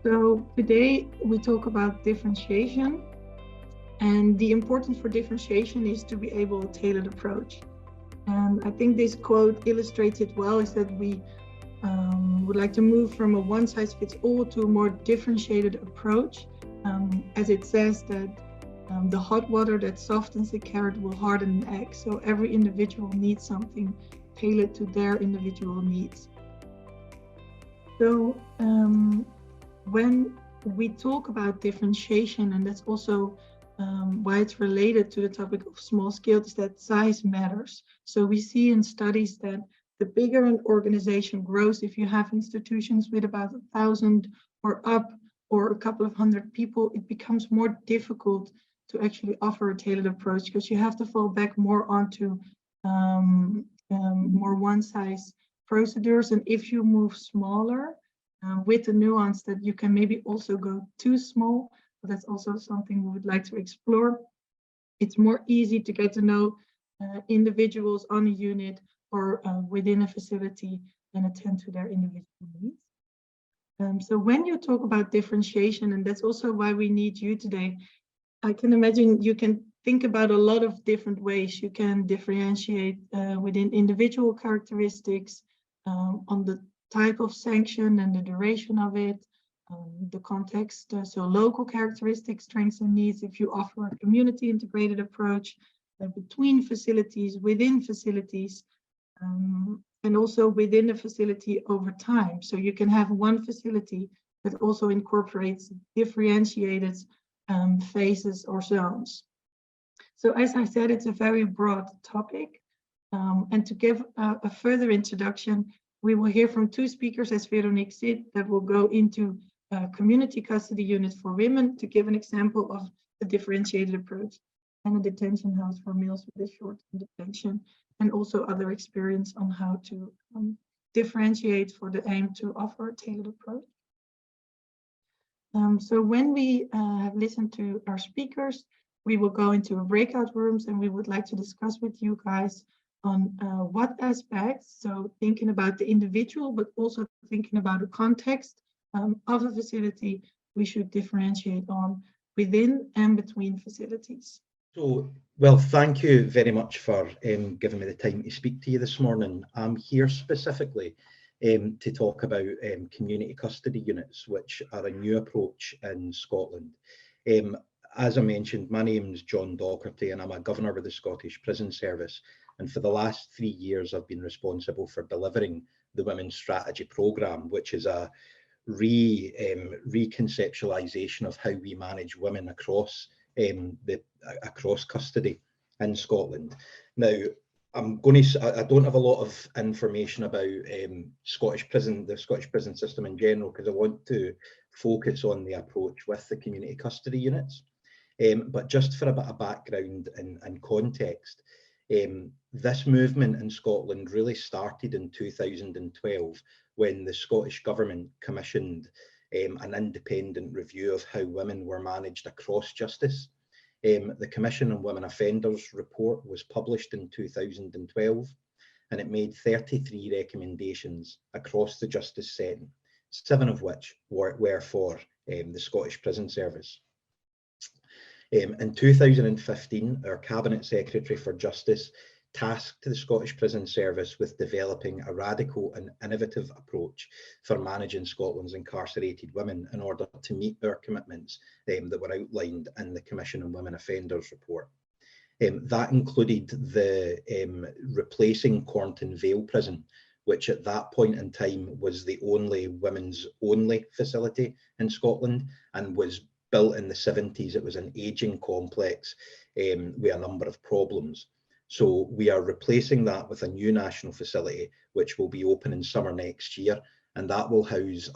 So today we talk about differentiation, and the importance for differentiation is to be able to tailored approach. And I think this quote illustrates it well, is that we would like to move from a one-size-fits-all to a more differentiated approach, as it says that the hot water that softens the carrot will harden an egg. So every individual needs something tailored to their individual needs. So when we talk about differentiation, and that's also why it's related to the topic of small scale, is that size matters. So we see in studies that the bigger an organization grows, if you have institutions with about 1,000 or up, or a couple of hundred people, it becomes more difficult to actually offer a tailored approach, because you have to fall back more onto more one-size procedures. And if you move smaller, with the nuance that you can maybe also go too small, but that's also something we would like to explore. It's more easy to get to know individuals on a unit or within a facility and attend to their individual needs. So when you talk about differentiation, and that's also why we need you today, I can imagine you can think about a lot of different ways you can differentiate within individual characteristics, on the type of sanction and the duration of it, the context, so local characteristics, strengths and needs, if you offer a community integrated approach between facilities, within facilities, and also within the facility over time. So you can have one facility that also incorporates differentiated phases or zones. So as I said, it's a very broad topic. And to give a further introduction, we will hear from two speakers, as Veronique said, that will go into community custody units for women to give an example of a differentiated approach, and a detention house for males with a short detention, and also other experience on how to differentiate for the aim to offer a tailored approach. So when we have listened to our speakers, we will go into breakout rooms, and we would like to discuss with you guys on what aspects, so thinking about the individual, but also thinking about the context of a facility, we should differentiate on within and between facilities. So, well, thank you very much for giving me the time to speak to you this morning. I'm here specifically to talk about community custody units, which are a new approach in Scotland. As I mentioned, my name is John Docherty, and I'm a governor with the Scottish Prison Service. And for the last 3 years, I've been responsible for delivering the Women's Strategy Programme, which is a reconceptualisation of how we manage women across across custody in Scotland. Now, I don't have a lot of information about the Scottish prison system in general, because I want to focus on the approach with the community custody units. But just for a bit of background and context, this movement in Scotland really started in 2012 when the Scottish Government commissioned an independent review of how women were managed across justice. The Commission on Women Offenders report was published in 2012, and it made 33 recommendations across the justice setting, 7 of which were for the Scottish Prison Service. In 2015, our Cabinet Secretary for Justice tasked the Scottish Prison Service with developing a radical and innovative approach for managing Scotland's incarcerated women in order to meet our commitments that were outlined in the Commission on Women Offenders report. That included the replacing Cornton Vale Prison, which at that point in time was the only women's only facility in Scotland and was built in the 70s. It was an ageing complex with a number of problems. So we are replacing that with a new national facility, which will be open in summer next year. And that will house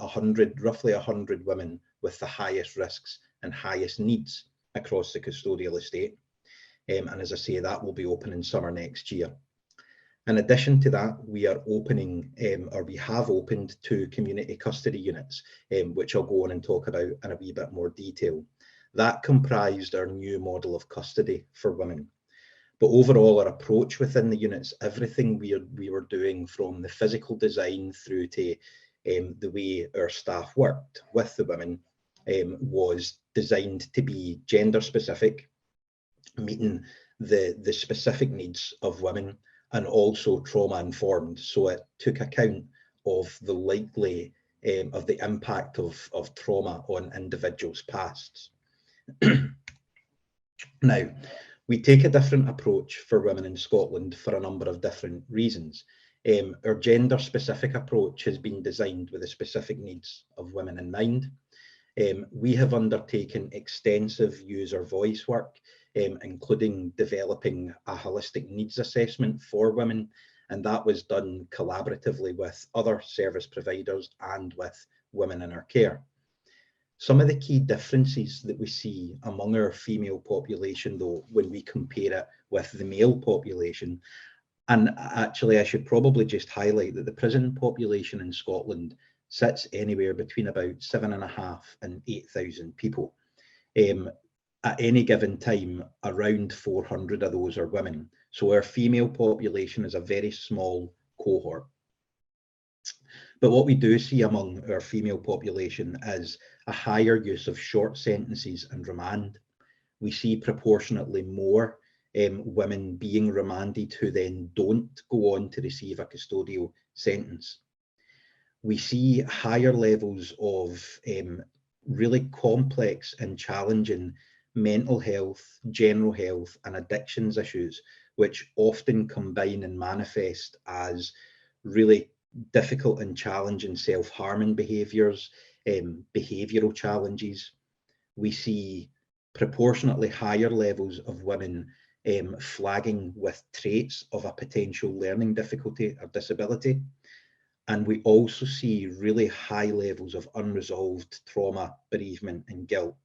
roughly 100 women with the highest risks and highest needs across the custodial estate. And as I say, that will be open in summer next year. In addition to that, we are opening, or we have opened 2 community custody units, which I'll go on and talk about in a wee bit more detail. That comprised our new model of custody for women. But overall, our approach within the units, everything we were doing from the physical design through to the way our staff worked with the women was designed to be gender specific, meeting the specific needs of women, and also trauma informed. So it took account of the likely of the impact of trauma on individuals' pasts. Now, we take a different approach for women in Scotland for a number of different reasons. Our gender specific approach has been designed with the specific needs of women in mind. We have undertaken extensive user voice work, including developing a holistic needs assessment for women, and that was done collaboratively with other service providers and with women in our care. Some of the key differences that we see among our female population, though, when we compare it with the male population, and actually I should probably just highlight that the prison population in Scotland sits anywhere between about 7,500 and 8,000 people. At any given time, around 400 of those are women. So our female population is a very small cohort. But what we do see among our female population is a higher use of short sentences and remand. We see proportionately more women being remanded who then don't go on to receive a custodial sentence. We see higher levels of really complex and challenging mental health, general health, and addictions issues, which often combine and manifest as really difficult and challenging self-harming behaviours, behavioural challenges. We see proportionately higher levels of women flagging with traits of a potential learning difficulty or disability. And we also see really high levels of unresolved trauma, bereavement, and guilt.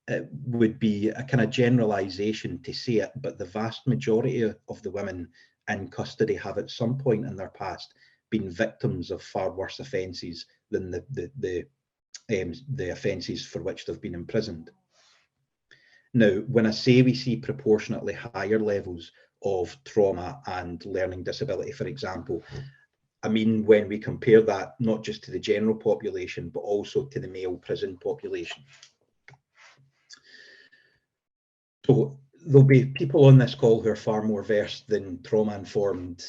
It would be a kind of generalisation to say it, but the vast majority of the women in custody have at some point in their past been victims of far worse offences than the offences for which they've been imprisoned. Now, when I say we see proportionately higher levels of trauma and learning disability, for example, I mean when we compare that not just to the general population, but also to the male prison population. So there'll be people on this call who are far more versed than trauma-informed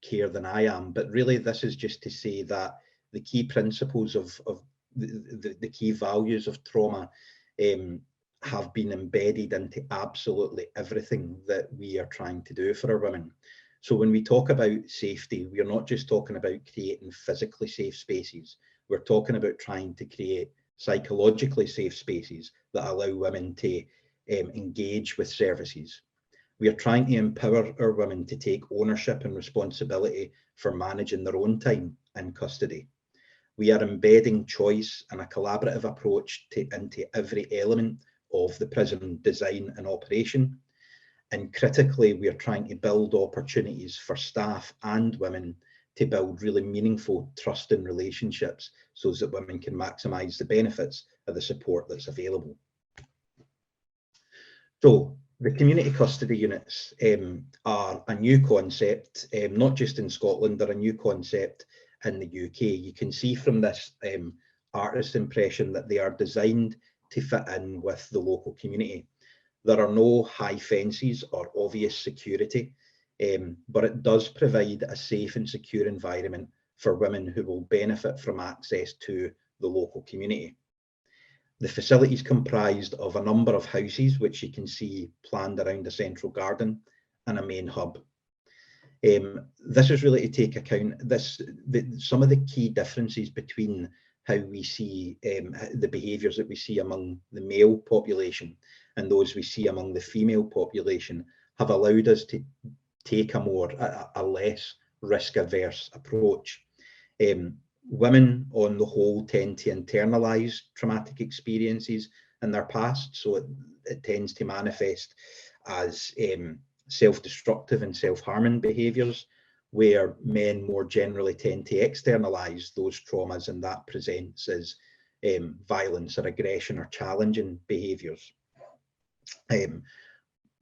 care than I am, but really this is just to say that the key principles of the key values of trauma have been embedded into absolutely everything that we are trying to do for our women. So when we talk about safety, we are not just talking about creating physically safe spaces. We're talking about trying to create psychologically safe spaces that allow women to engage with services. We are trying to empower our women to take ownership and responsibility for managing their own time in custody. We are embedding choice and a collaborative approach into every element of the prison design and operation. And critically, we are trying to build opportunities for staff and women to build really meaningful trusting relationships so that women can maximise the benefits of the support that's available. So the community custody units are a new concept, not just in Scotland, they're a new concept in the UK. You can see from this artist impression that they are designed to fit in with the local community. There are no high fences or obvious security, but it does provide a safe and secure environment for women who will benefit from access to the local community. The facility is comprised of a number of houses, which you can see planned around a central garden, and a main hub. This is really to take account some of the key differences between how we see the behaviours that we see among the male population and those we see among the female population have allowed us to take a less risk-averse approach. Women on the whole tend to internalise traumatic experiences in their past, so it tends to manifest as self-destructive and self-harming behaviours, where men more generally tend to externalise those traumas, and that presents as violence or aggression or challenging behaviours.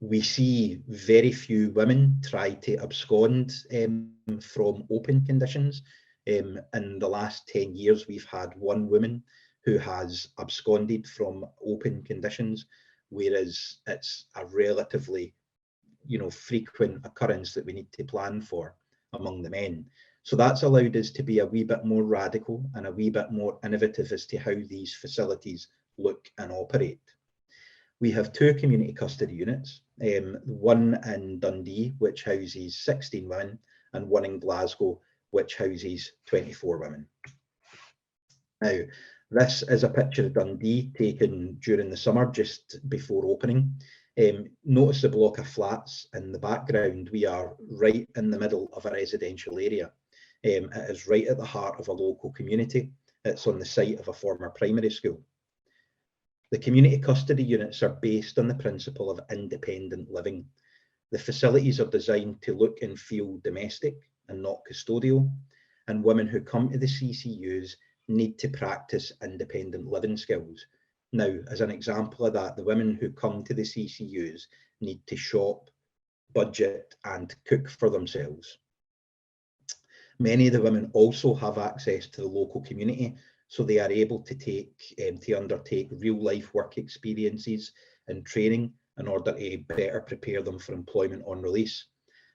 We see very few women try to abscond from open conditions. In the last 10 years, we've had one woman who has absconded from open conditions, whereas it's a relatively, frequent occurrence that we need to plan for among the men. So that's allowed us to be a wee bit more radical and a wee bit more innovative as to how these facilities look and operate. We have 2 community custody units, one in Dundee, which houses 16 women, and one in Glasgow, which houses 24 women. Now, this is a picture of Dundee taken during the summer, just before opening. Notice the block of flats in the background. We are right in the middle of a residential area. It is right at the heart of a local community. It's on the site of a former primary school. The community custody units are based on the principle of independent living. The facilities are designed to look and feel domestic and not custodial, and women who come to the CCUs need to practice independent living skills. Now, as an example of that, the women who come to the CCUs need to shop, budget, and cook for themselves. Many of the women also have access to the local community, so they are able to undertake real life work experiences and training in order to better prepare them for employment on release.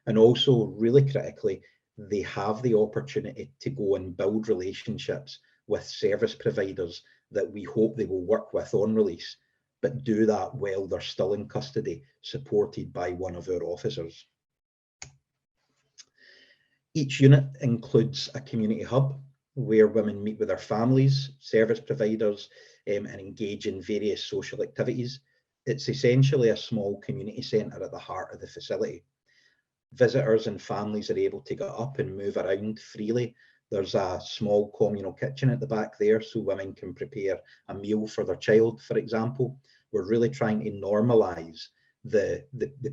And also, really critically, they have the opportunity to go and build relationships with service providers that we hope they will work with on release, but do that while they're still in custody, supported by one of our officers. Each unit includes a community hub where women meet with their families, service providers, and engage in various social activities. It's essentially a small community centre at the heart of the facility. Visitors and families are able to get up and move around freely. There's a small communal kitchen at the back there, so women can prepare a meal for their child, for example. We're really trying to normalise the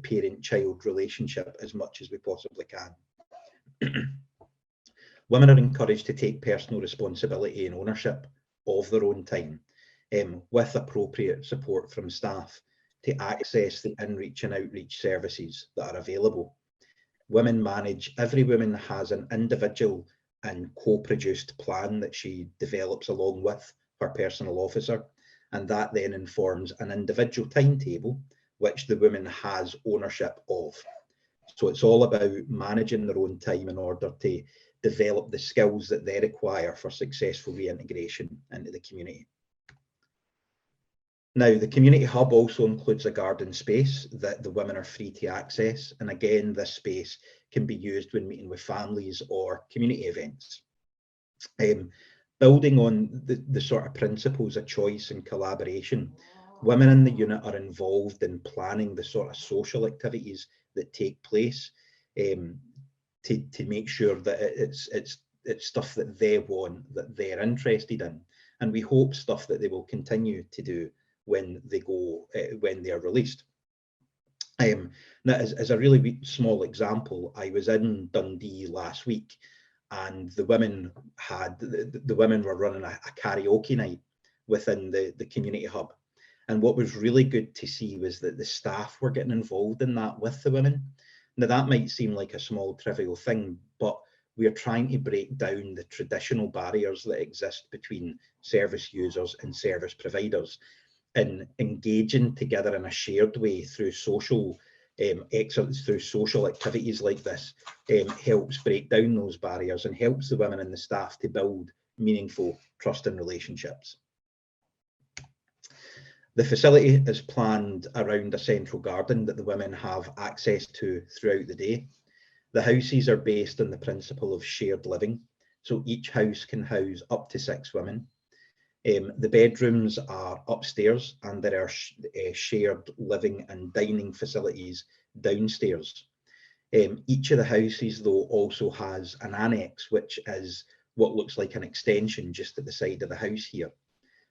parent-child relationship as much as we possibly can. Women are encouraged to take personal responsibility and ownership of their own time, with appropriate support from staff to access the in-reach and outreach services that are available. Every woman has an individual and co-produced plan that she develops along with her personal officer, and that then informs an individual timetable which the woman has ownership of. So it's all about managing their own time in order to develop the skills that they require for successful reintegration into the community. Now, the community hub also includes a garden space that the women are free to access. And again, this space can be used when meeting with families or community events. Building on the sort of principles of choice and collaboration, women in the unit are involved in planning the sort of social activities that take place to make sure that it's stuff that they want, that they're interested in. And we hope stuff that they will continue to do when they are released. Now, as a really small example, I was in Dundee last week, and the women were running a karaoke night within the community hub. And what was really good to see was that the staff were getting involved in that with the women. Now, that might seem like a small trivial thing, but we are trying to break down the traditional barriers that exist between service users and service providers, and engaging together in a shared way through social activities like this helps break down those barriers and helps the women and the staff to build meaningful trusting relationships. The facility is planned around a central garden that the women have access to throughout the day. The houses are based on the principle of shared living, so each house can house up to 6 women. The bedrooms are upstairs, and there are shared living and dining facilities downstairs. Each of the houses, though, also has an annex, which is what looks like an extension just at the side of the house here.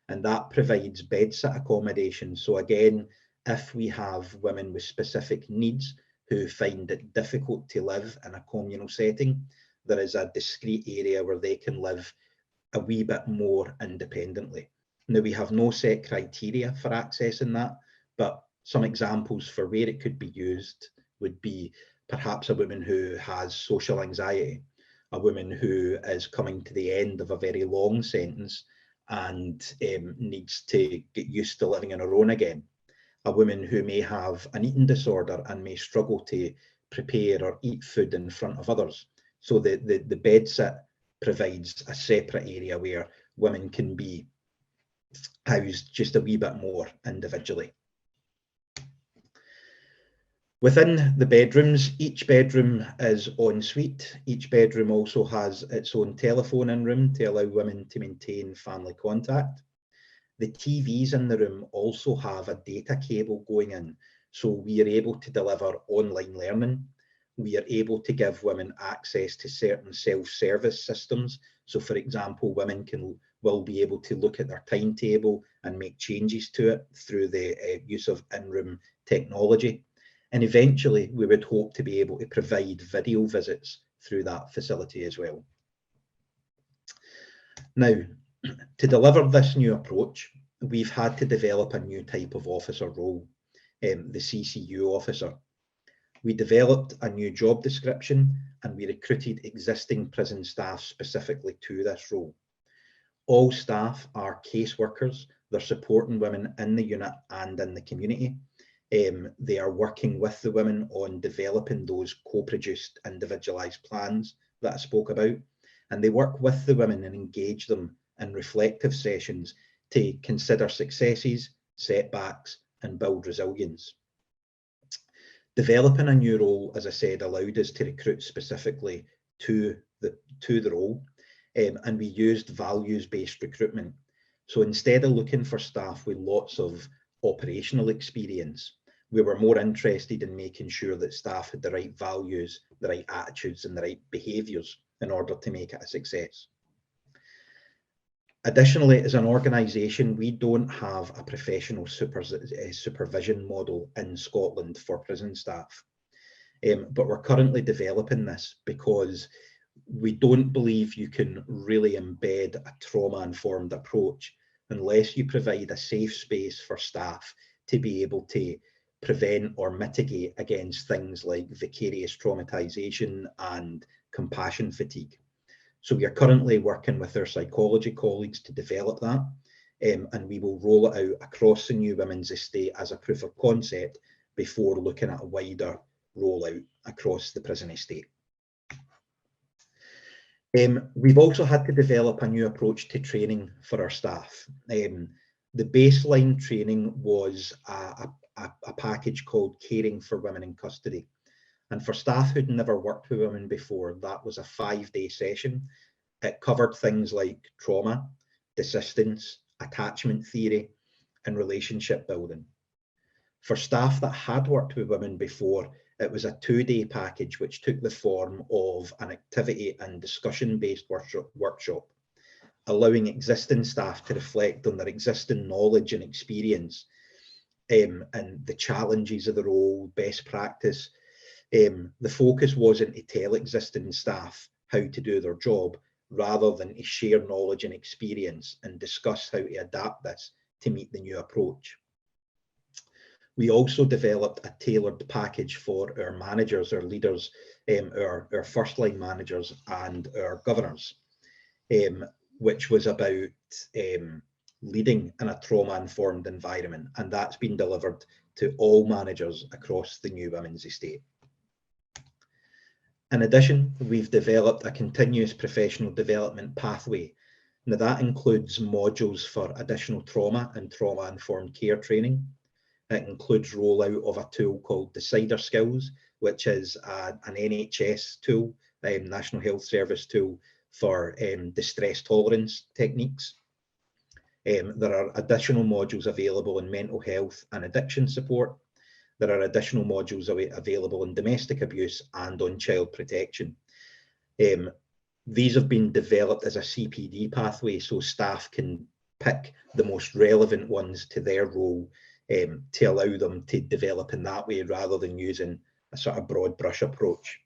And that provides bedsit accommodation. So again, if we have women with specific needs who find it difficult to live in a communal setting, there is a discrete area where they can live a wee bit more independently. Now, we have no set criteria for accessing that, but some examples for where it could be used would be perhaps a woman who has social anxiety, a woman who is coming to the end of a very long sentence and needs to get used to living on her own again. A woman who may have an eating disorder and may struggle to prepare or eat food in front of others. So the bed sit provides a separate area where women can be housed just a wee bit more individually. Within the bedrooms, each bedroom is en suite. Each bedroom also has its own telephone in room to allow women to maintain family contact. The TVs in the room also have a data cable going in, so we are able to deliver online learning. We are able to give women access to certain self-service systems. So for example, women will be able to look at their timetable and make changes to it through the use of in-room technology. And eventually we would hope to be able to provide video visits through that facility as well. Now, to deliver this new approach, we've had to develop a new type of officer role, the CCU officer. We developed a new job description and we recruited existing prison staff specifically to this role. All staff are caseworkers. They're supporting women in the unit and in the community. They are working with the women on developing those co-produced individualised plans that I spoke about. And they work with the women and engage them in reflective sessions to consider successes, setbacks, and build resilience. Developing a new role, as I said, allowed us to recruit specifically to the role, and we used values-based recruitment. So instead of looking for staff with lots of operational experience, we were more interested in making sure that staff had the right values, the right attitudes, and the right behaviours in order to make it a success. Additionally, as an organisation, we don't have a professional supervision model in Scotland for prison staff, but we're currently developing this because we don't believe you can really embed a trauma-informed approach unless you provide a safe space for staff to be able to prevent or mitigate against things like vicarious traumatisation and compassion fatigue. So we are currently working with our psychology colleagues to develop that, and we will roll it out across the new women's estate as a proof of concept before looking at a wider rollout across the prison estate. We've also had to develop a new approach to training for our staff. The baseline training was a package called Caring for Women in Custody. And for staff who'd never worked with women before, that was a 5-day session. It covered things like trauma, desistance, attachment theory, and relationship building. For staff that had worked with women before, it was a 2-day package which took the form of an activity and discussion-based workshop, allowing existing staff to reflect on their existing knowledge and experience and the challenges of the role, best practice. The focus wasn't to tell existing staff how to do their job, rather than to share knowledge and experience and discuss how to adapt this to meet the new approach. We also developed a tailored package for our managers, our leaders, our first line managers and our governors, which was about leading in a trauma-informed environment, and that's been delivered to all managers across the new women's estate. In addition, we've developed a continuous professional development pathway. Now that includes modules for additional trauma and trauma-informed care training. It includes rollout of a tool called Decider Skills, which is an NHS tool, National Health Service tool for distress tolerance techniques. There are additional modules available in mental health and addiction support. There are additional modules available in domestic abuse and on child protection. These have been developed as a CPD pathway, so staff can pick the most relevant ones to their role to allow them to develop in that way, rather than using a sort of broad brush approach.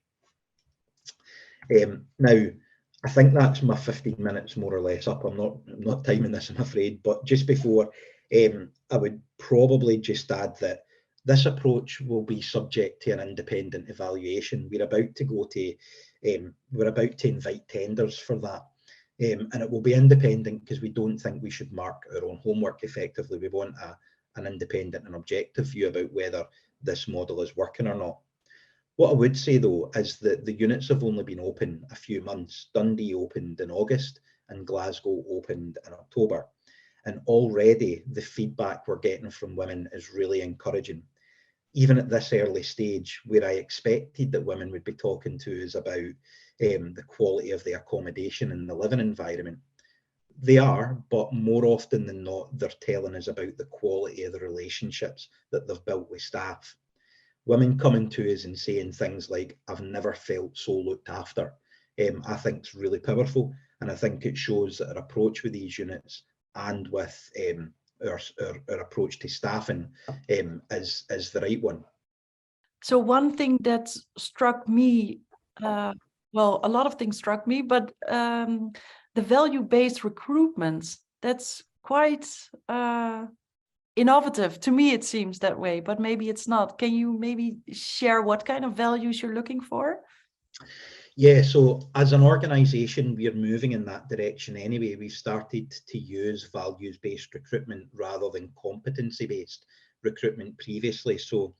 Now, I think that's my 15 minutes more or less up. I'm not timing this, I'm afraid, but just before, I would probably just add that this approach will be subject to an independent evaluation. We're about to go to We're about to invite tenders for that. And it will be independent because we don't think we should mark our own homework effectively. We want an independent and objective view about whether this model is working or not. What I would say though is that the units have only been open a few months. Dundee opened in August and Glasgow opened in October. And already the feedback we're getting from women is really encouraging. Even at this early stage, where I expected that women would be talking to us about the quality of the accommodation and the living environment, they are, but more often than not, they're telling us about the quality of the relationships that they've built with staff. Women coming to us and saying things like, "I've never felt so looked after," I think is really powerful. And I think it shows that our approach with these units and with our approach to staffing is the right one. So one thing that struck me, well, a lot of things struck me, but the value-based recruitment, that's quite innovative. To me, it seems that way, but maybe it's not. Can you maybe share what kind of values you're looking for? Yeah, so as an organisation, we're moving in that direction anyway. We've started to use values-based recruitment rather than competency-based recruitment previously. So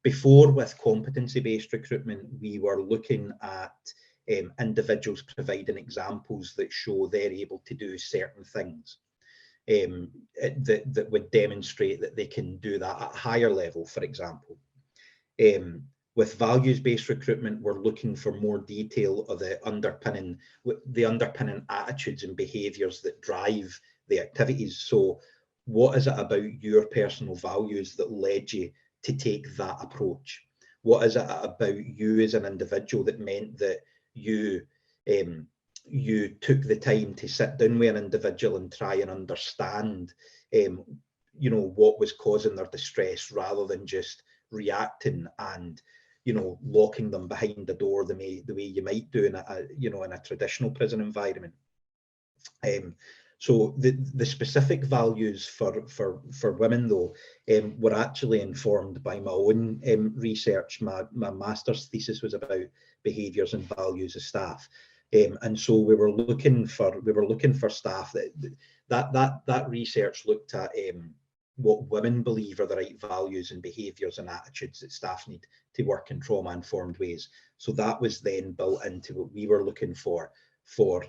before, with competency-based recruitment, we were looking at individuals providing examples that show they're able to do certain things that would demonstrate that they can do that at a higher level, for example. With values-based recruitment, we're looking for more detail of the underpinning attitudes and behaviours that drive the activities. So what is it about your personal values that led you to take that approach? What is it about you as an individual that meant that you took the time to sit down with an individual and try and understand what was causing their distress, rather than just reacting and locking them behind the door the way you might do in a traditional prison environment. So the specific values for women though were actually informed by my own research. My master's thesis was about behaviours and values of staff, and so we were looking for staff that research looked at what women believe are the right values and behaviours and attitudes that staff need to work in trauma-informed ways. So that was then built into what we were looking for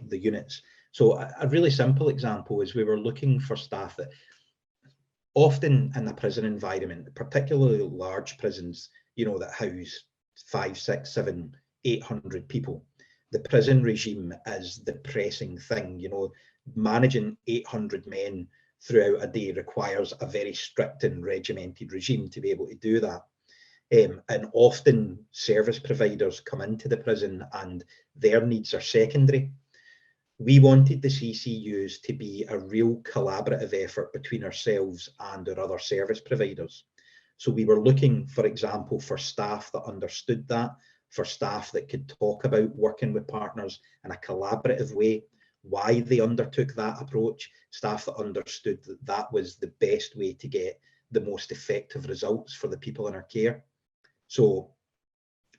the units. So a really simple example is we were looking for staff that often in a prison environment, particularly large prisons, that house 500, 600, 700, 800 people. The prison regime is the pressing thing. Managing 800 men throughout a day requires a very strict and regimented regime to be able to do that. And often service providers come into the prison and their needs are secondary. We wanted the CCUs to be a real collaborative effort between ourselves and our other service providers. So we were looking, for example, for staff that understood that, for staff that could talk about working with partners in a collaborative way, why they undertook that approach, staff that understood that that was the best way to get the most effective results for the people in our care. So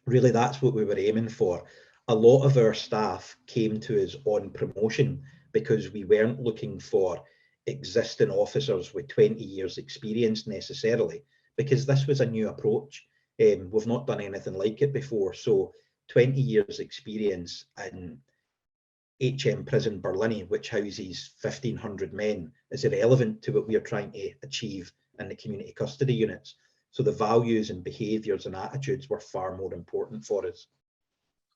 really that's what we were aiming for. A lot of our staff came to us on promotion because we weren't looking for existing officers with 20 years experience necessarily, because this was a new approach. We've not done anything like it before. So 20 years experience in HM Prison Berlin, which houses 1,500 men, is irrelevant to what we are trying to achieve in the community custody units. So the values and behaviours and attitudes were far more important for us.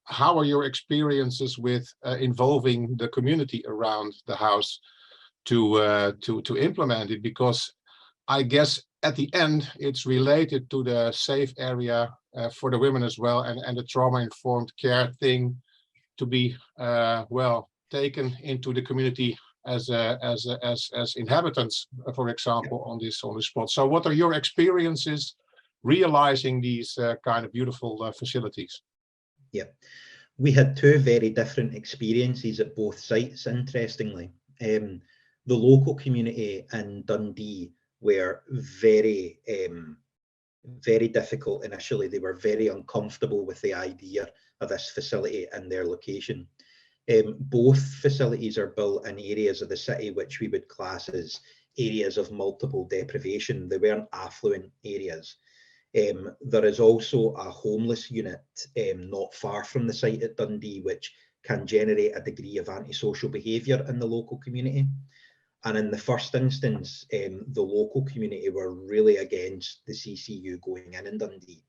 How are your experiences with involving the community around the house to implement it? Because I guess at the end it's related to the safe area for the women as well, and the trauma-informed care thing to be well taken into the community as inhabitants, for example, on this spot. So what are your experiences realizing these kind of beautiful facilities? Yeah, we had two very different experiences at both sites, interestingly. The local community in Dundee were very very difficult initially. They were very uncomfortable with the idea of this facility and their location. Both facilities are built in areas of the city which we would class as areas of multiple deprivation. They weren't affluent areas. There is also a homeless unit not far from the site at Dundee, which can generate a degree of antisocial behaviour in the local community. And in the first instance, the local community were really against the CCU going in Dundee.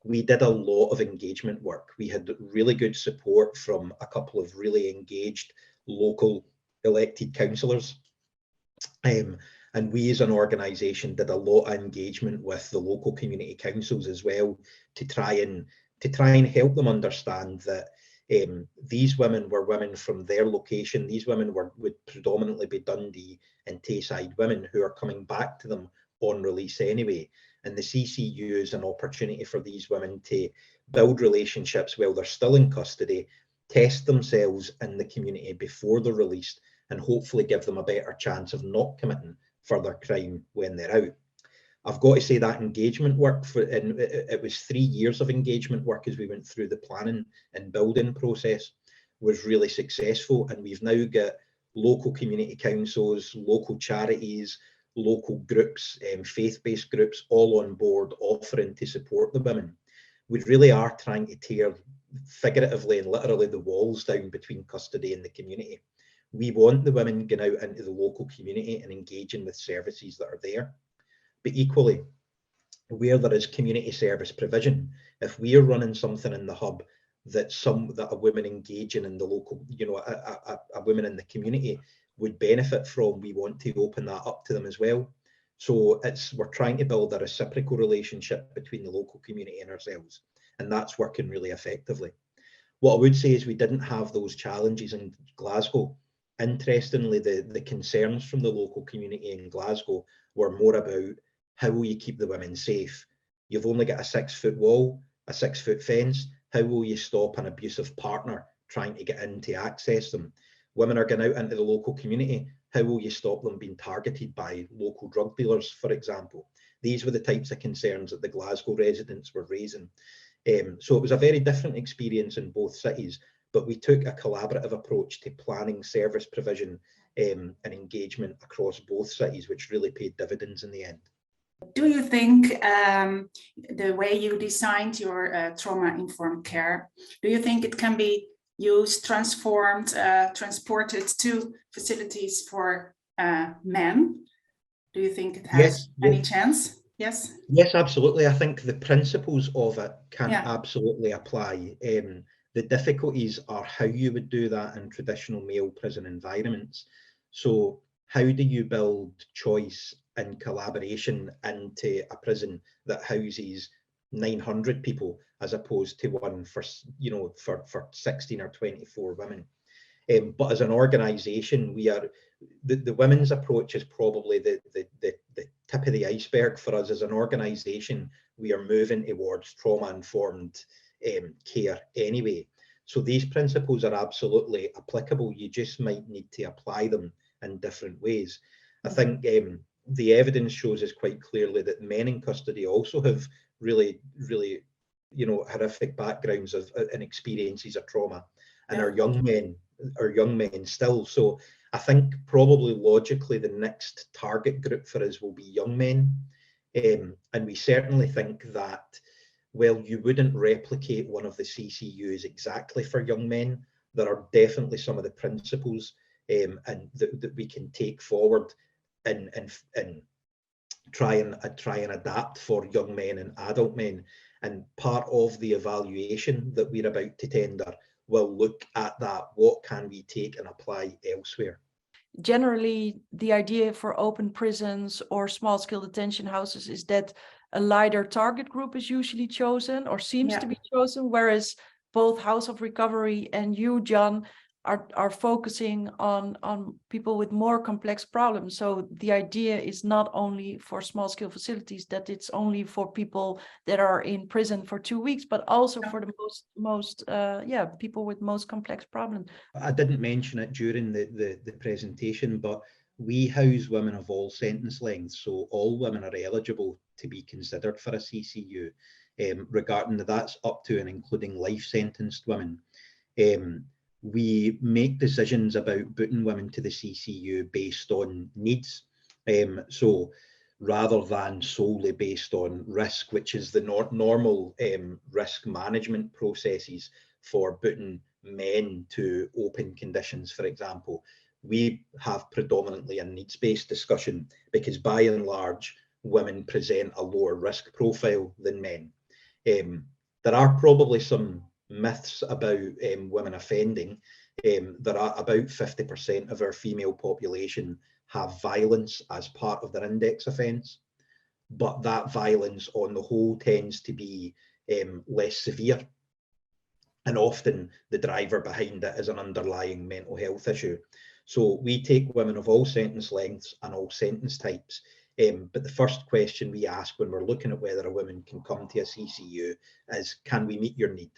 We did a lot of engagement work. We had really good support from a couple of really engaged local elected councillors. And we as an organisation did a lot of engagement with the local community councils as well to try and help them understand that these women were women from their location. These women would predominantly be Dundee and Tayside women who are coming back to them on release anyway. And the CCU is an opportunity for these women to build relationships while they're still in custody, test themselves in the community before they're released, and hopefully give them a better chance of not committing further crime when they're out. I've got to say that engagement work, and it was 3 years of engagement work as we went through the planning and building process, was really successful. And we've now got local community councils, local charities, local groups, faith-based groups all on board offering to support the women. We really are trying to tear figuratively and literally the walls down between custody and the community. We want the women going out into the local community and engaging with services that are there. But equally, where there is community service provision, if we are running something in the hub that a woman engaging in the local, a woman in the community would benefit from, we want to open that up to them as well. So we're trying to build a reciprocal relationship between the local community and ourselves, and that's working really effectively. What I would say is we didn't have those challenges in Glasgow. Interestingly, the concerns from the local community in Glasgow were more about how will you keep the women safe? You've only got a 6-foot wall, a 6-foot fence. How will you stop an abusive partner trying to get in to access them? Women are going out into the local community. How will you stop them being targeted by local drug dealers, for example? These were the types of concerns that the Glasgow residents were raising. So it was a very different experience in both cities, but we took a collaborative approach to planning, service provision, and engagement across both cities, which really paid dividends in the end. Do you think the way you designed your trauma-informed care, do you think it can be used, transformed, transported to facilities for men? Do you think it has any chance? Yes? Yes, absolutely. I think the principles of it can absolutely apply. The difficulties are how you would do that in traditional male prison environments. So how do you build choice and collaboration into a prison that houses 900 people as opposed to one for 16 or 24 women? But as an organisation, we are the women's approach is probably the tip of the iceberg for us. As an organisation, we are moving towards trauma-informed care anyway. So these principles are absolutely applicable. You just might need to apply them in different ways. I think the evidence shows us quite clearly that men in custody also have really horrific backgrounds and experiences of trauma, and are young men still. So I think probably logically the next target group for us will be young men, and we certainly think that while you wouldn't replicate one of the CCUs exactly for young men, there are definitely some of the principles and that we can take forward and try and adapt for young men and adult men. And part of the evaluation that we're about to tender will look at that. What can we take and apply elsewhere? Generally, the idea for open prisons or small-scale detention houses is that a lighter target group is usually chosen or seems to be chosen, whereas both House of Recovery and you, John, are focusing on people with more complex problems. So the idea is not only for small-scale facilities that it's only for people that are in prison for 2 weeks, but also for the most people with most complex problems. I didn't mention it during the presentation, but we house women of all sentence lengths, so all women are eligible to be considered for a CCU, regarding that's up to and including life sentenced women. We make decisions about putting women to the CCU based on needs. So rather than solely based on risk, which is the normal risk management processes for putting men to open conditions, for example, we have predominantly a needs-based discussion because by and large, women present a lower risk profile than men. There are probably some myths about women offending. There are about 50% of our female population have violence as part of their index offence, but that violence on the whole tends to be less severe. And often the driver behind it is an underlying mental health issue. So we take women of all sentence lengths and all sentence types. But the first question we ask when we're looking at whether a woman can come to a CCU is, can we meet your need?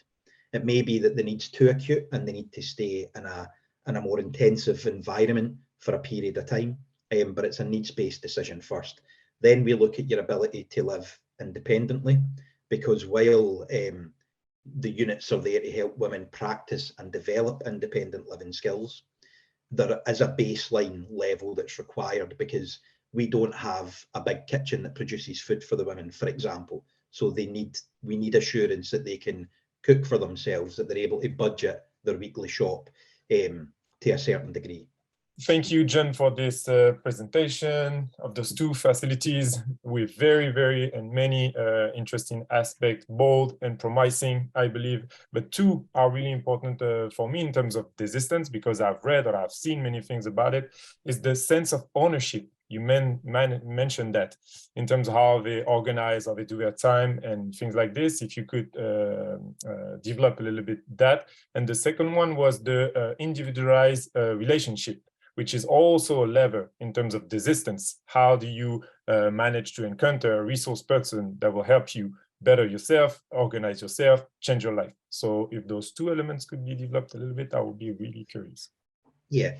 It may be that the need's too acute and they need to stay in a more intensive environment for a period of time, but it's a needs-based decision first. Then we look at your ability to live independently, because while the units are there to help women practice and develop independent living skills, there is a baseline level that's required, because we don't have a big kitchen that produces food for the women, for example. So we need assurance that they can cook for themselves, that they're able to budget their weekly shop to a certain degree. Thank you, John, for this presentation of those two facilities with very and many interesting aspects, bold and promising, I believe. But two are really important for me in terms of desistance, because I've read or I've seen many things about it, is the sense of ownership. You mentioned that in terms of how they organize, how they do their time and things like this. If you could develop a little bit that. And the second one was the individualized relationship, which is also a lever in terms of desistance. How do you manage to encounter a resource person that will help you better yourself, organize yourself, change your life? So if those two elements could be developed a little bit, I would be really curious. Yeah.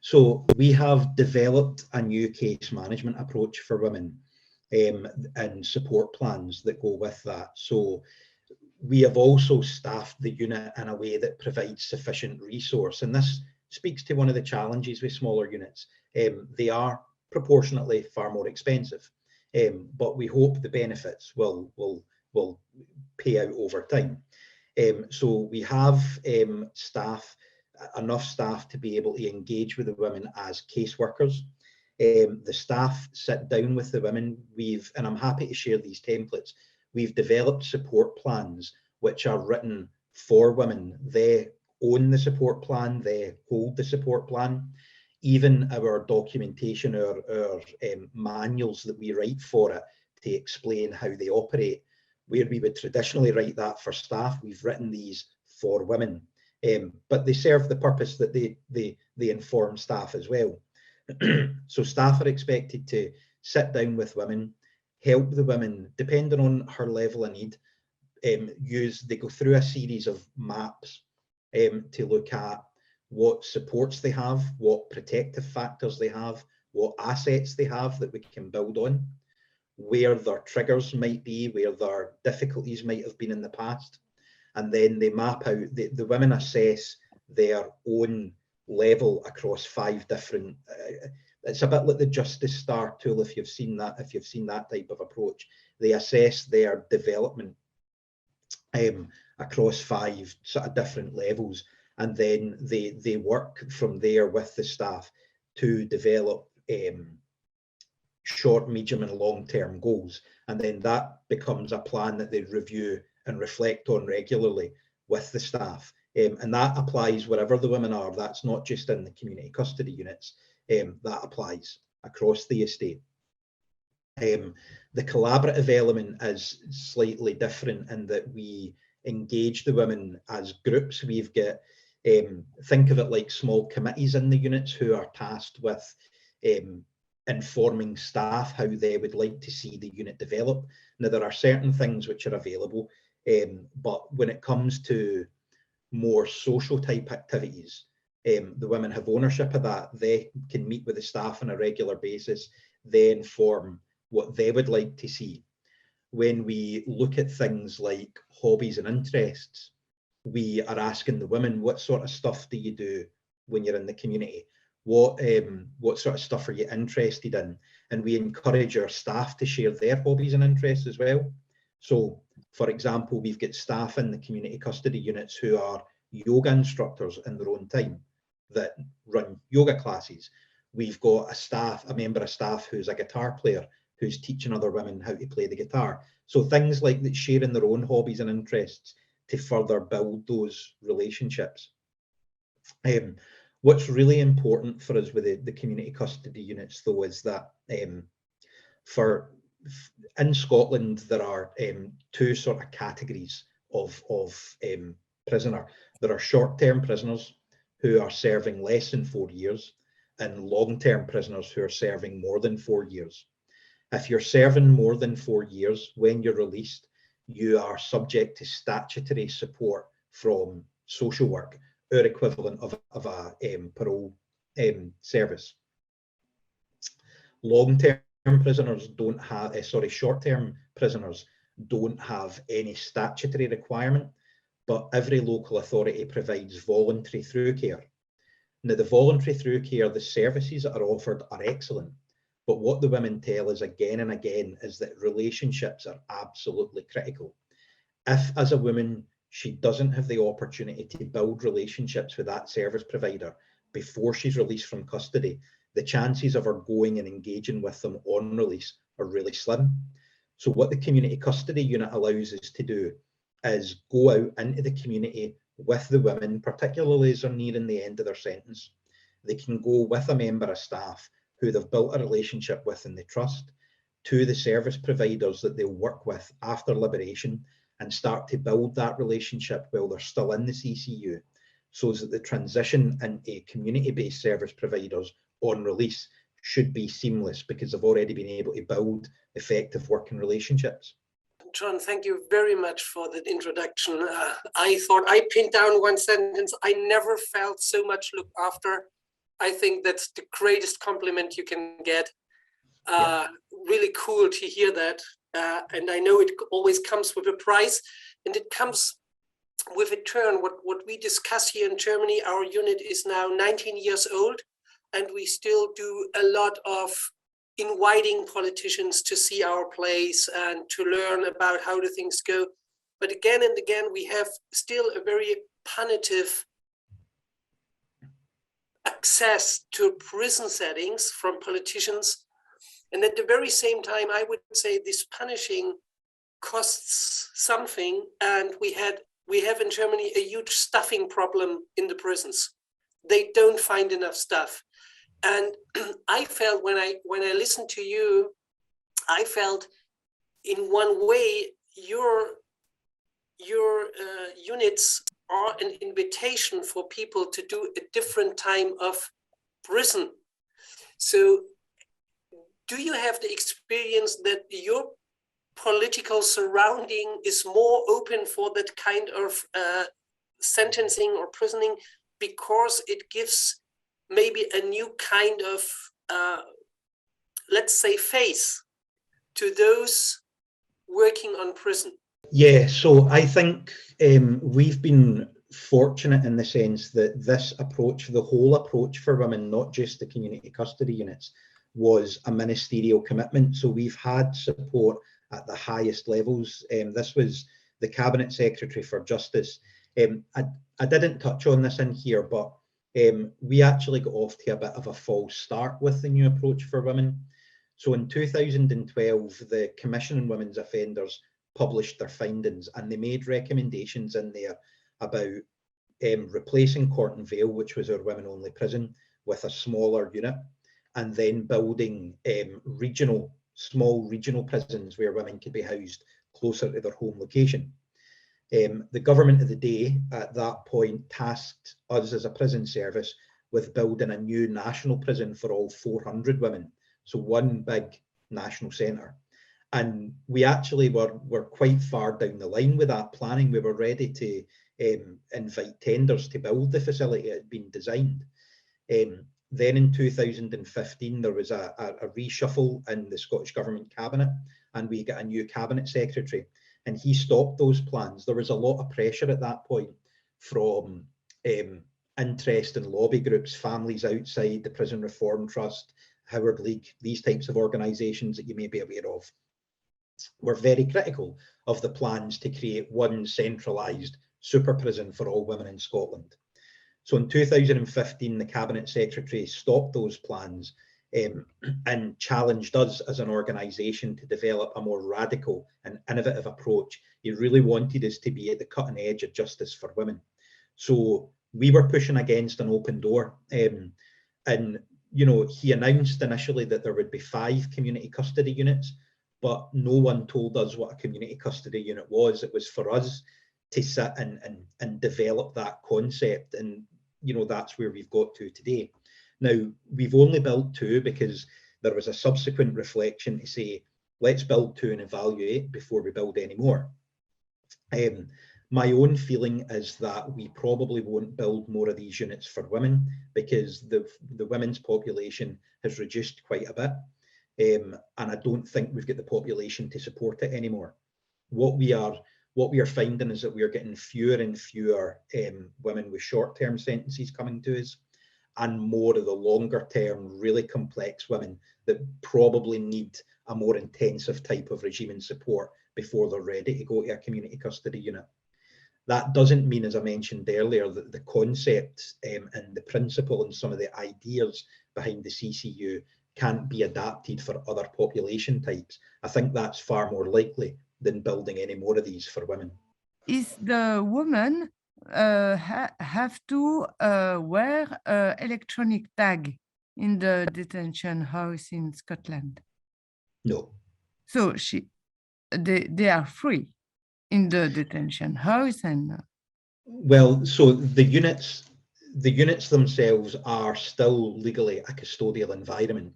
So we have developed a new case management approach for women and support plans that go with that. So we have also staffed the unit in a way that provides sufficient resource. And this speaks to one of the challenges with smaller units. They are proportionately far more expensive, but we hope the benefits will pay out over time. So we have enough staff to be able to engage with the women as caseworkers. The staff sit down with the women. And I'm happy to share these templates. We've developed support plans which are written for women. They own the support plan, they hold the support plan. Even our documentation, our manuals that we write for it to explain how they operate, where we would traditionally write that for staff, we've written these for women. But they serve the purpose that they inform staff as well. So staff are expected to sit down with women, help the women, depending on her level of need, they go through a series of maps to look at what supports they have, what protective factors they have, what assets they have that we can build on, where their triggers might be, where their difficulties might have been in the past. And then they map out, the women assess their own level across 5 different, it's a bit like the Justice Star tool, if you've seen that type of approach. They assess their development across 5 sort of different levels, and then they work from there with the staff to develop short, medium and long-term goals. And then that becomes a plan that they review and reflect on regularly with the staff. And that applies wherever the women are. That's not just in the community custody units. That applies across the estate. The collaborative element is slightly different in that we engage the women as groups. We've got, think of it like small committees in the units who are tasked with informing staff how they would like to see the unit develop. Now, there are certain things which are available, but when it comes to more social type activities, the women have ownership of that. They can meet with the staff on a regular basis. They inform what they would like to see. when we look at things like hobbies and interests, we are asking the women, what sort of stuff do you do when you're in the community? What sort of stuff are you interested in? And we encourage our staff to share their hobbies and interests as well. So, for example, we've got staff in the community custody units who are yoga instructors in their own time that run yoga classes. We've got a member of staff who's a guitar player who's teaching other women how to play the guitar. So things like that, sharing their own hobbies and interests to further build those relationships. What's really important for us with the community custody units, though, is that in Scotland there are two sort of categories of prisoner. There are short-term prisoners who are serving less than 4 years, and long-term prisoners who are serving more than 4 years. If you're serving more than 4 years, when you're released, you are subject to statutory support from social work, or equivalent of a parole service. Long-term prisoners don't have, short-term prisoners don't have any statutory requirement, but every local authority provides voluntary through care. Now, the voluntary through care, the services that are offered are excellent, but what the women tell us again and again is that relationships are absolutely critical. If, as a woman, she doesn't have the opportunity to build relationships with that service provider before she's released from custody, the chances of her going and engaging with them on release are really slim. So what the community custody unit allows us to do is go out into the community with the women, particularly as they're nearing the end of their sentence. They can go with a member of staff who they've built a relationship with and they trust, to the service providers that they'll work with after liberation, and start to build that relationship while they're still in the CCU, so that the transition into community-based service providers on release should be seamless, because they've already been able to build effective working relationships. John, thank you very much for that introduction. I thought I pinned down one sentence: I never felt so much looked after. I think that's the greatest compliment you can get. Really cool to hear that. And I know it always comes with a price, and it comes with a turn. What we discuss here in Germany, our unit is now 19 years old, and we still do a lot of inviting politicians to see our place and to learn about how the things go. But again and again, we have still a very punitive access to prison settings from politicians. And at the very same time, I would say this punishing costs something. And we have in Germany a huge stuffing problem in the prisons. They don't find enough stuff. And I felt when I listened to you, I felt in one way your units are an invitation for people to do a different time of prison. So do you have the experience that your political surrounding is more open for that kind of sentencing or prisoning, because it gives maybe a new kind of, let's say, face to those working on prison? Yeah, so I think we've been fortunate in the sense that this approach, the whole approach for women, not just the community custody units, was a ministerial commitment. So we've had support at the highest levels. This was the Cabinet Secretary for Justice. I didn't touch on this in here, but we actually got off to a bit of a false start with the new approach for women. So in 2012, the Commission on Women's Offenders published their findings, and they made recommendations in there about replacing Corton Vale, which was our women-only prison, with a smaller unit, and then building small regional prisons where women could be housed closer to their home location. The government of the day at that point tasked us as a prison service with building a new national prison for all 400 women, so one big national centre. And we actually were quite far down the line with that planning. We were ready to invite tenders to build the facility. It had been designed. Then in 2015, there was a reshuffle in the Scottish Government Cabinet, and we got a new cabinet secretary, and he stopped those plans. There was a lot of pressure at that point from interest in lobby groups, families outside the Prison Reform Trust, Howard League, these types of organisations that you may be aware of, were very critical of the plans to create one centralised super prison for all women in Scotland. So in 2015, the Cabinet Secretary stopped those plans and challenged us as an organisation to develop a more radical and innovative approach. He really wanted us to be at the cutting edge of justice for women. So we were pushing against an open door. And, you know, he announced initially that there would be 5 community custody units, but no one told us what a community custody unit was. It was for us to sit and develop that concept. And, you know, that's where we've got to today. Now, we've only built 2 because there was a subsequent reflection to say, let's build 2 and evaluate before we build any more. My own feeling is that we probably won't build more of these units for women because the women's population has reduced quite a bit. And I don't think we've got the population to support it anymore. What we are finding is that we are getting fewer and fewer women with short-term sentences coming to us, and more of the longer-term, really complex women that probably need a more intensive type of regime and support before they're ready to go to a community custody unit. That doesn't mean, as I mentioned earlier, that the concept and the principle and some of the ideas behind the CCU can't be adapted for other population types. I think that's far more likely than building any more of these for women. Is the woman have to wear an electronic tag in the detention house in Scotland? No. So they are free in the detention house and. Well, so the units themselves are still legally a custodial environment.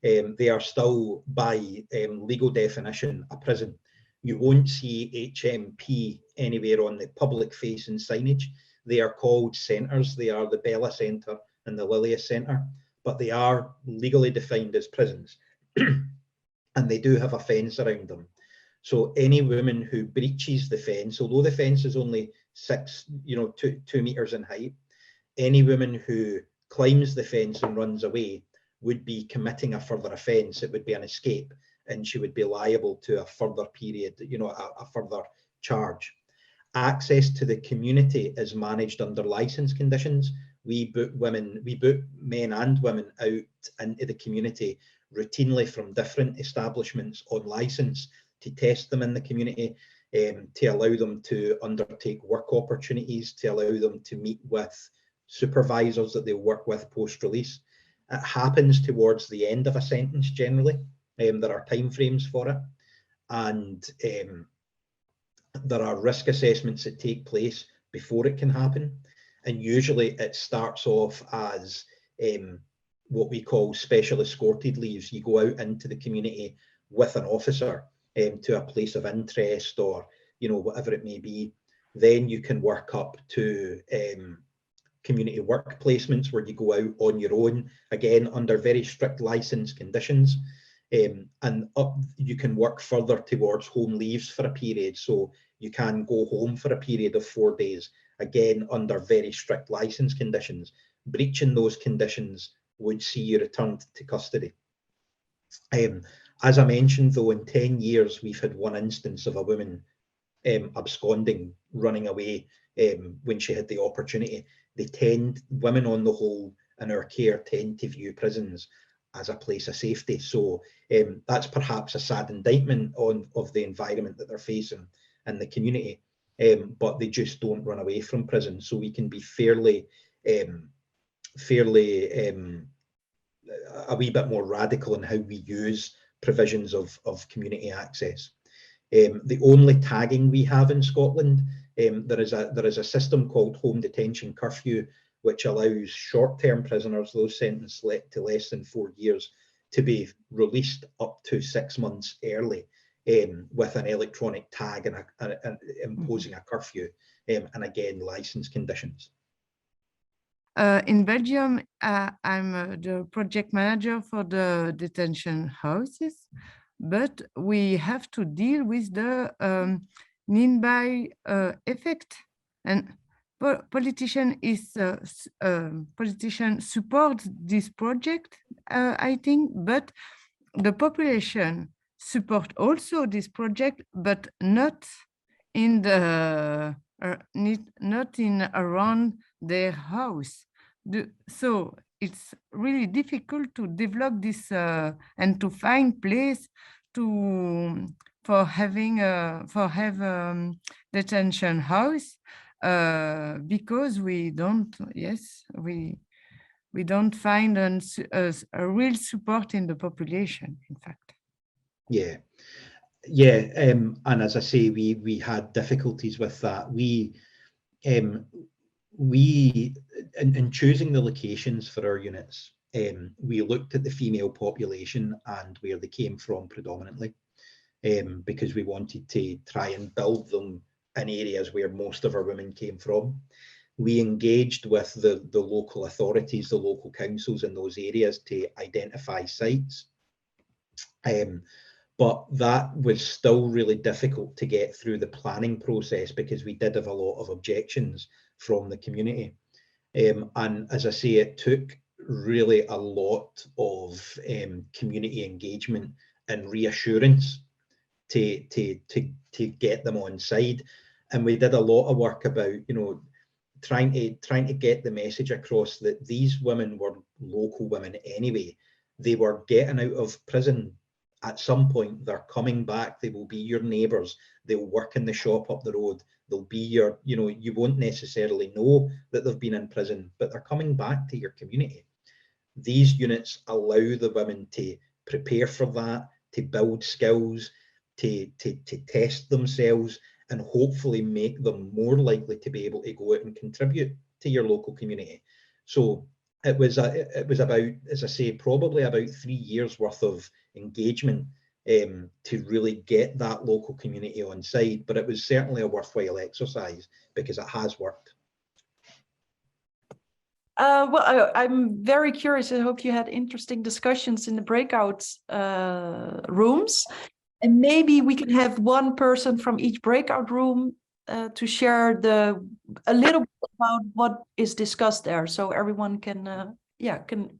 They are still, by legal definition, a prison. You won't see HMP anywhere on the public-facing signage. They are called centres. They are the Bella Centre and the Lilias Centre, but they are legally defined as prisons, and they do have a fence around them. So any woman who breaches the fence, although the fence is only 2 meters in height, any woman who climbs the fence and runs away would be committing a further offence. It would be an escape, and she would be liable to a further period, a further charge. Access to the community is managed under licence conditions. We book men and women out into the community routinely from different establishments on licence to test them in the community, to allow them to undertake work opportunities, to allow them to meet with supervisors that they work with post-release. It happens towards the end of a sentence generally. There are timeframes for it, and there are risk assessments that take place before it can happen. And usually it starts off as what we call special escorted leaves. You go out into the community with an officer to a place of interest, or whatever it may be. Then you can work up to community work placements where you go out on your own, again under very strict license conditions, and up you can work further towards home leaves for a period. So you can go home for a period of 4 days, again under very strict license conditions. Breaching those conditions would see you returned to custody. As I mentioned, though, in 10 years, we've had one instance of a woman absconding, running away when she had the opportunity. Women on the whole in our care tend to view prisons as a place of safety. So that's perhaps a sad indictment of the environment that they're facing in the community, but they just don't run away from prison. So we can be fairly a wee bit more radical in how we use provisions of community access. The only tagging we have in Scotland, there is a system called home detention curfew, which allows short-term prisoners, those sentenced to less than 4 years, to be released up to 6 months early with an electronic tag and imposing a curfew, and again, licence conditions. In Belgium, I'm the project manager for the detention houses. but we have to deal with the nearby effect. And politicians support this project, I think, but the population support also this project, but not in the not in around their house. So it's really difficult to develop this and to find place to for having detention house because we don't we don't find a real support in the population, in fact. Yeah, yeah, and as I say, we had difficulties with that. We in choosing the locations for our units, we looked at the female population and where they came from predominantly, because we wanted to try and build them in areas where most of our women came from. We engaged with the local authorities, the local councils in those areas to identify sites. But that was still really difficult to get through the planning process because we did have a lot of objections from the community. And as I say, it took really a lot of community engagement and reassurance to get them on side. And we did a lot of work about, you know, trying to get the message across that these women were local women anyway. They were getting out of prison at some point. They're coming back. They will be your neighbours. They'll work in the shop up the road. They'll be your, you know, you won't necessarily know that they've been in prison, but they're coming back to your community. These units allow the women to prepare for that, to build skills, to test themselves, and hopefully make them more likely to be able to go out and contribute to your local community. So it was about, as I say, probably about 3 years worth of engagement to really get that local community on side, but it was certainly a worthwhile exercise because it has worked. Well, I'm very curious. I hope you had interesting discussions in the breakout rooms. And maybe we can have one person from each breakout room to share a little bit about what is discussed there, so everyone can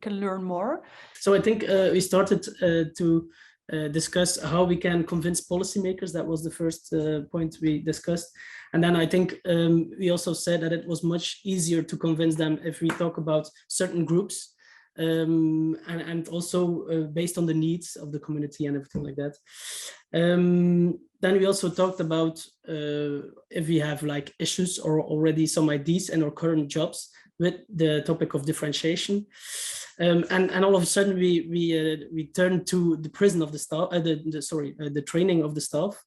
learn more. So I think we started to discuss how we can convince policymakers. That was the first point we discussed. And then I think we also said that it was much easier to convince them if we talk about certain groups. And also based on the needs of the community and everything like that. Then we also talked about if we have like issues or already some ideas in our current jobs with the topic of differentiation. And all of a sudden we turned to the prison of the staff, the training of the staff.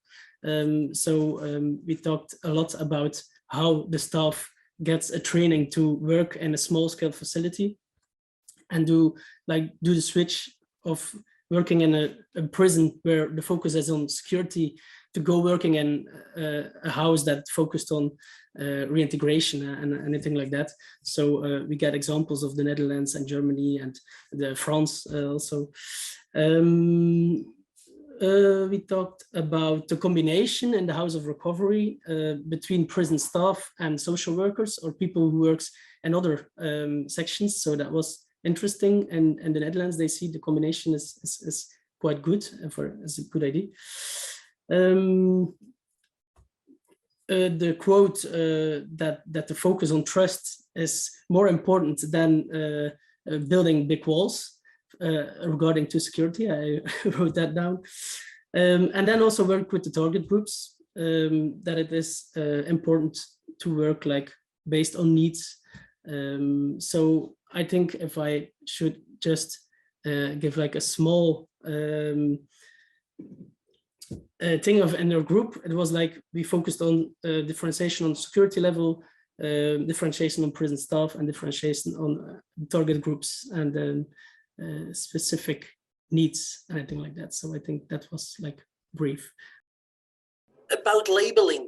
So we talked a lot about how the staff gets a training to work in a small scale facility and do the switch of working in a prison where the focus is on security to go working in a house that focused on reintegration and anything like that. So we get examples of the Netherlands and Germany and France also. We talked about the combination in the House of Recovery between prison staff and social workers or people who works in other sections. So that was interesting, and in the Netherlands they see the combination is quite good as a good idea. The quote that the focus on trust is more important than building big walls regarding to security. I wrote that down. And then also work with the target groups, that it is important to work like based on needs. So I think if I should just give like a small thing of in our group, it was like we focused on differentiation on security level, differentiation on prison staff, and differentiation on target groups and then specific needs, anything like that. So I think that was like brief. About labeling.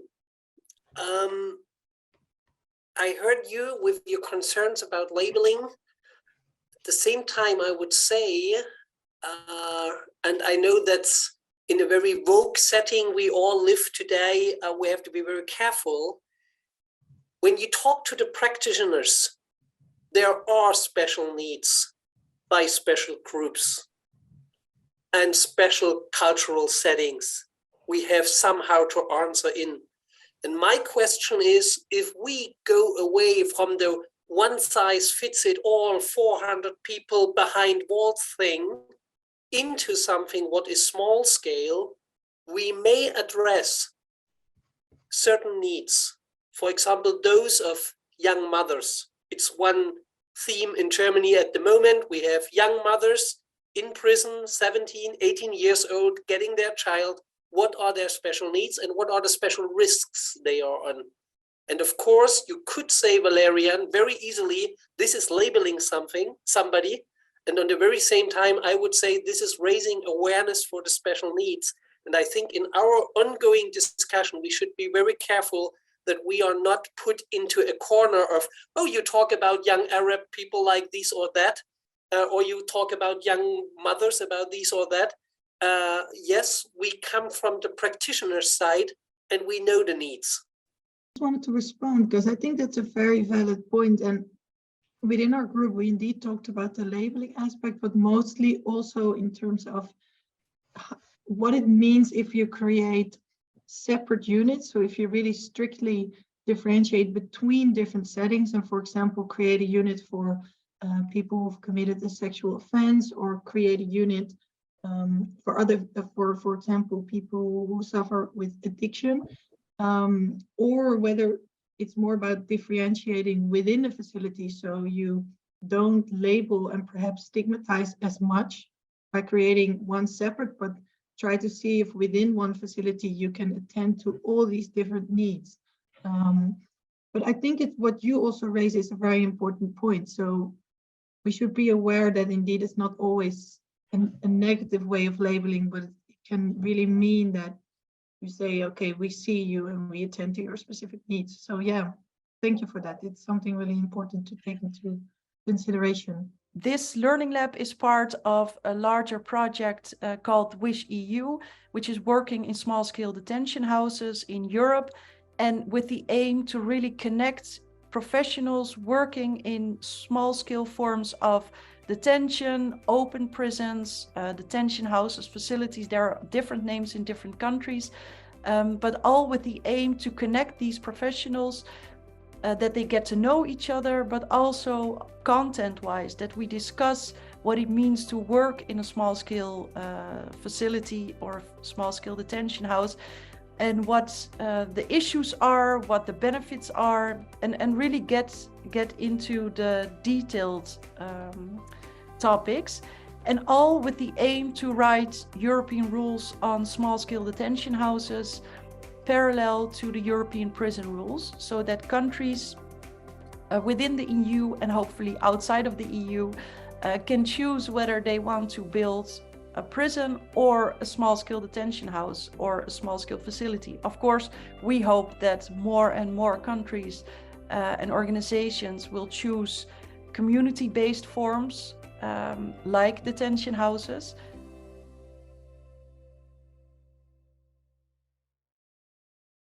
I heard you with your concerns about labeling. At the same time, I would say, and I know that's in a very woke setting we all live today, we have to be very careful. When you talk to the practitioners, there are special needs by special groups and special cultural settings we have somehow to answer in. And my question is, if we go away from the one size fits it all 400 people behind walls thing into something what is small scale, we may address certain needs. For example, those of young mothers. It's one theme in Germany at the moment. We have young mothers in prison, 17, 18 years old, getting their child. What are their special needs and what are the special risks they are on? And of course, you could say, Valerian, very easily, this is labeling somebody. And on the very same time, I would say this is raising awareness for the special needs. And I think in our ongoing discussion, we should be very careful that we are not put into a corner of, oh, you talk about young Arab people like this or that, or you talk about young mothers about this or that. Yes, we come from the practitioner side and we know the needs. I just wanted to respond because I think that's a very valid point. And within our group, we indeed talked about the labeling aspect, but mostly also in terms of what it means if you create separate units. So if you really strictly differentiate between different settings and, for example, create a unit for people who've committed a sexual offense, or create a unit for example, people who suffer with addiction, or whether it's more about differentiating within the facility, so you don't label and perhaps stigmatize as much by creating one separate, but try to see if within one facility you can attend to all these different needs. But I think what you also raise is a very important point. So we should be aware that indeed it's not always a negative way of labeling, but it can really mean that you say, okay, we see you and we attend to your specific needs. So yeah, thank you for that. It's something really important to take into consideration. This Learning Lab is part of a larger project called Wish EU, which is working in small-scale detention houses in Europe, and with the aim to really connect professionals working in small-scale forms of detention, open prisons, detention houses, facilities. There are different names in different countries, but all with the aim to connect these professionals, that they get to know each other, but also content-wise, that we discuss what it means to work in a small-scale facility or small-scale detention house, and what the issues are, what the benefits are, and really get into the detailed topics, and all with the aim to write European rules on small-scale detention houses parallel to the European prison rules, so that countries within the EU and hopefully outside of the EU can choose whether they want to build a prison or a small-scale detention house or a small-scale facility. Of course, we hope that more and more countries and organizations will choose community-based forms like detention houses,